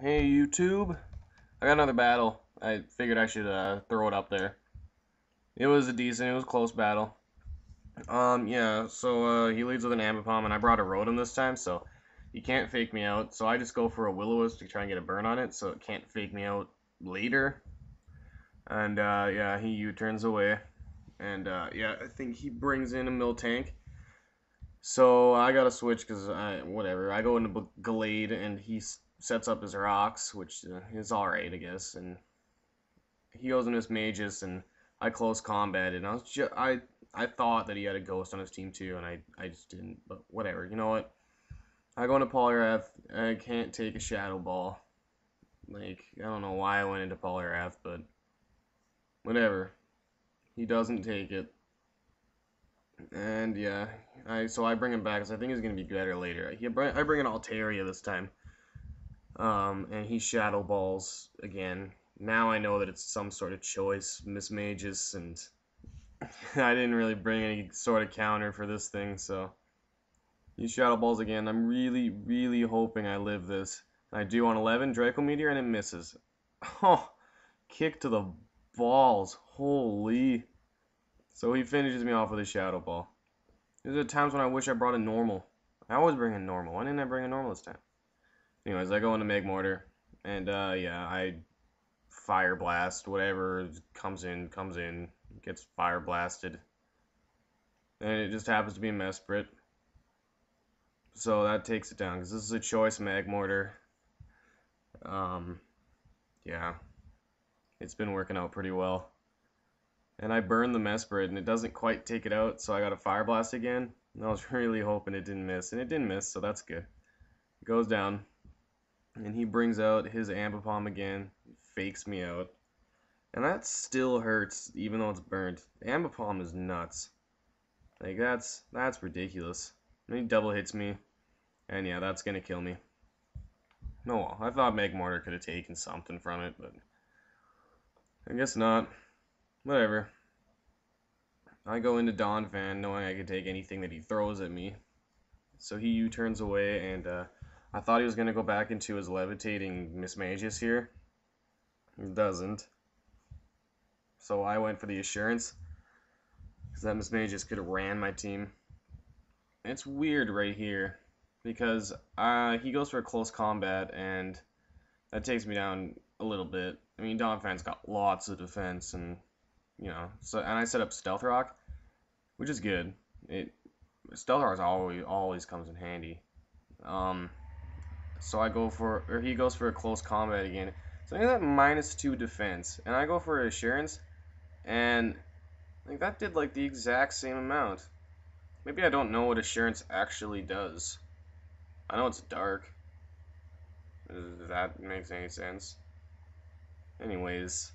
Hey YouTube, I got another battle. I figured I should throw it up there. It was it was a close battle. Yeah, so he leads with an Ambipom, and I brought a Rotom this time, so he can't fake me out. So I just go for a Will-O-Wisp to try and get a burn on it, so it can't fake me out later. And yeah, he U-turns away, and yeah, I think he brings in a Miltank. So I gotta switch because whatever. I go into Glade, and he sets up his rocks, which is alright, I guess, and he goes into his Magus, and I close combat, and I thought that he had a Ghost on his team too, and I just didn't, but whatever. You know what? I go into Poliwrath, and I can't take a Shadow Ball. Like, I don't know why I went into Poliwrath, but whatever. He doesn't take it. And yeah, so I bring him back because I think he's gonna be better later. I bring in Altaria this time, and he Shadow Balls again. Now I know that it's some sort of choice, Miss Magus, and I didn't really bring any sort of counter for this thing, so he Shadow Balls again. I'm really, really hoping I live this. I do on 11 Draco Meteor, and it misses. Oh, kick to the balls, holy! So he finishes me off with a Shadow Ball. These are times when I wish I brought a normal. I always bring a normal. Why didn't I bring a normal this time? Anyways, I go into Magmortar, and yeah, I Fire Blast, whatever comes in, gets Fire Blasted. And it just happens to be a Mesprit. So that takes it down, because this is a choice Magmortar. Yeah, it's been working out pretty well. And I burned the Mesprit, and it doesn't quite take it out, so I got a Fire Blast again. And I was really hoping it didn't miss, and it didn't miss, so that's good. It goes down, and he brings out his Ambipom again, fakes me out. And that still hurts, even though it's burnt. Ambipom is nuts. Like, that's ridiculous. And he double hits me, and yeah, that's gonna kill me. No, well, I thought Magmortar could have taken something from it, but I guess not. Whatever. I go into Donphan knowing I could take anything that he throws at me. So he U-turns away, and I thought he was going to go back into his levitating Miss Magus here. He doesn't. So I went for the Assurance, because that Miss Magus could have ran my team. It's weird right here, because he goes for a close combat, and that takes me down a little bit. I mean, Donphan's got lots of defense, and you know, so and I set up Stealth Rock, which is good. Stealth Rock always comes in handy. So he goes for a close combat again. So I got -2 defense, and I go for Assurance, and like that did like the exact same amount. Maybe I don't know what Assurance actually does. I know it's dark. If that makes any sense. Anyways,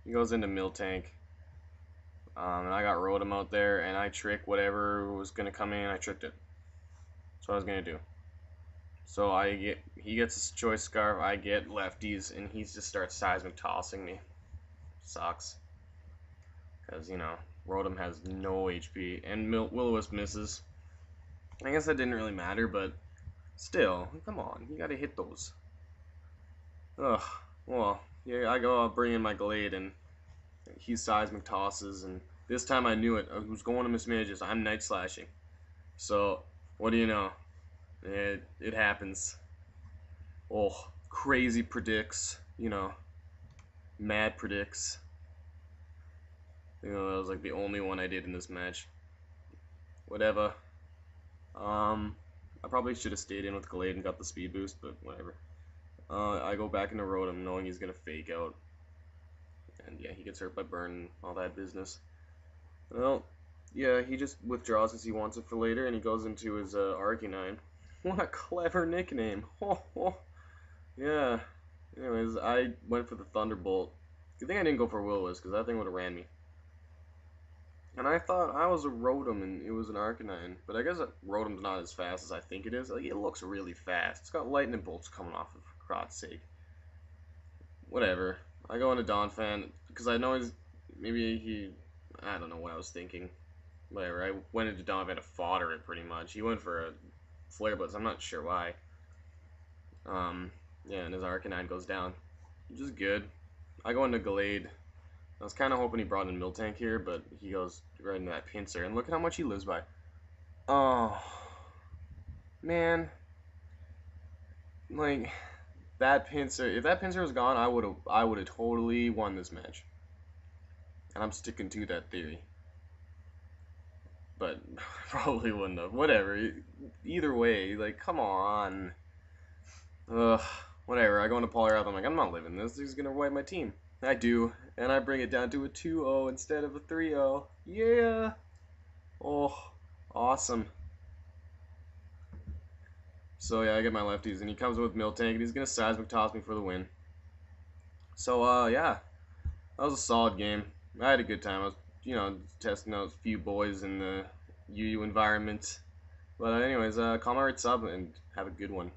he goes into Miltank. And I got Rotom out there, and I trick whatever was gonna come in. I tricked it. That's what I was gonna do. So he gets his choice scarf. I get lefties, and he just starts seismic tossing me. Sucks, because you know Rotom has no HP, and Will-O-Wisp misses. I guess that didn't really matter, but still, come on, you gotta hit those. Ugh. Well, yeah, I'll bring in my Glade, and he seismic tosses, and this time I knew it. I was going to Miss Magus. I'm Night Slashing. So, what do you know? It happens. Oh, crazy predicts, you know. Mad predicts. You know, that was like the only one I did in this match. Whatever. I probably should have stayed in with Glade and got the speed boost, but whatever. I go back into Rotom knowing he's going to fake out. And yeah, he gets hurt by burn and all that business. Well, yeah, he just withdraws because he wants it for later, and he goes into his Arcanine. What a clever nickname. Oh, oh. Yeah. Anyways, I went for the Thunderbolt. Good thing I didn't go for Will-O-Wisp, because that thing would have ran me. And I thought I was a Rotom, and it was an Arcanine. But I guess Rotom's not as fast as I think it is. Like, it looks really fast. It's got lightning bolts coming off of, for God's sake. Whatever. I go into Donphan, because I know I don't know what I was thinking. Whatever, I went into Donphan to fodder it pretty much. He went for a Flare Blitz, I'm not sure why. Yeah, and his Arcanine goes down, which is good. I go into Gallade. I was kind of hoping he brought in Miltank here, but he goes right into that Pinsir, and look at how much he lives by. Oh, man. Like, that Pinsir, if that Pinsir was gone, I would have totally won this match. And I'm sticking to that theory. But probably wouldn't have. Whatever. Either way, like, come on. Ugh. Whatever. I go into Poliwrath. I'm like, I'm not living this. He's gonna wipe my team. I do, and I bring it down to a 2-0 instead of a 3-0. Yeah. Oh, awesome. So yeah, I get my lefties, and he comes with Miltank, and he's gonna Seismic Toss me for the win. So yeah, that was a solid game. I had a good time. I was, testing out a few boys in the UU environment. But anyways, call my right sub and have a good one.